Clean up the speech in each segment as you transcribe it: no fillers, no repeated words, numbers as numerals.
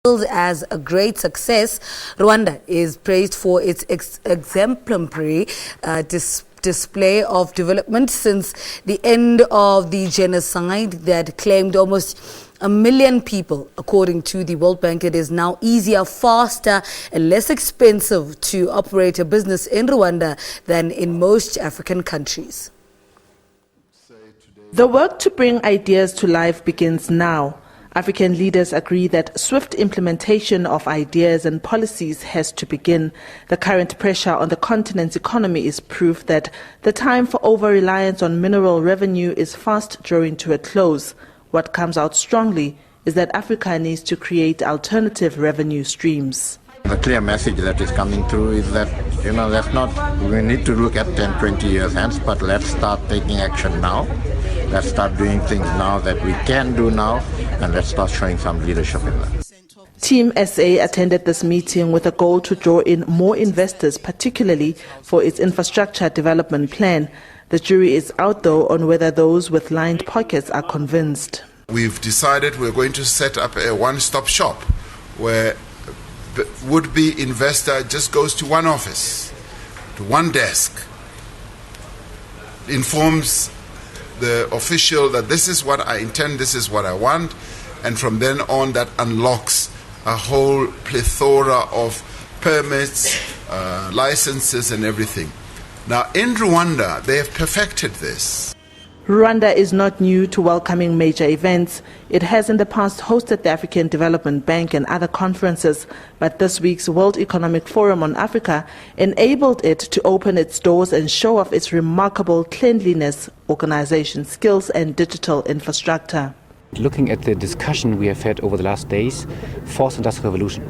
As a great success, Rwanda is praised for its exemplary display of development since the end of the genocide that claimed almost 1 million people. According to the World Bank, it is now easier, faster and less expensive to operate a business in Rwanda than in most African countries. The work to bring ideas to life begins now. African leaders agree that swift implementation of ideas and policies has to begin. The current pressure on the continent's economy is proof that the time for over-reliance on mineral revenue is fast drawing to a close. What comes out strongly is that Africa needs to create alternative revenue streams. The clear message that is coming through is that, we need to look at 10, 20 years hence, but let's start taking action now. Let's start doing things now that we can do now, and let's start showing some leadership in that. Team SA attended this meeting with a goal to draw in more investors, particularly for its infrastructure development plan. The jury is out, though, on whether those with lined pockets are convinced. We've decided we're going to set up a one-stop shop where the would-be investor just goes to one office, to one desk, informs the official that this is what I intend, this is what I want, and from then on that unlocks a whole plethora of permits, licenses and everything. Now in Rwanda they have perfected this. Rwanda is not new to welcoming major events. It has in the past hosted the African Development Bank and other conferences, but this week's World Economic Forum on Africa enabled it to open its doors and show off its remarkable cleanliness, organization skills and digital infrastructure. Looking at the discussion we have had over the last days, fourth industrial revolution.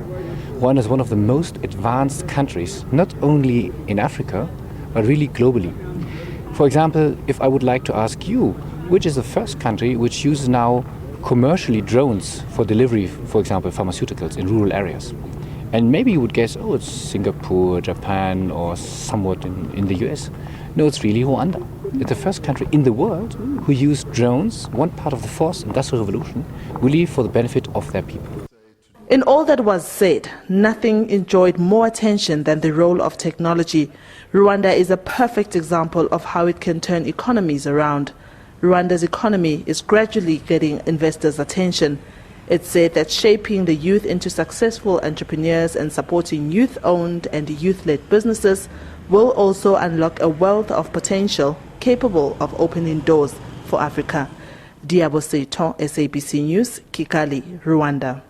Rwanda is one of the most advanced countries, not only in Africa, but really globally. For example, if I would like to ask you, which is the first country which uses now commercially drones for delivery, for example, pharmaceuticals in rural areas? And maybe you would guess, oh, it's Singapore, Japan, or somewhat in the US. No, it's really Rwanda. It's the first country in the world who used drones, one part of the fourth industrial revolution, really for the benefit of their people. In all that was said, nothing enjoyed more attention than the role of technology. Rwanda is a perfect example of how it can turn economies around. Rwanda's economy is gradually getting investors' attention. It's said that shaping the youth into successful entrepreneurs and supporting youth-owned and youth-led businesses will also unlock a wealth of potential capable of opening doors for Africa. Diabo Seito, SABC News, Kigali, Rwanda.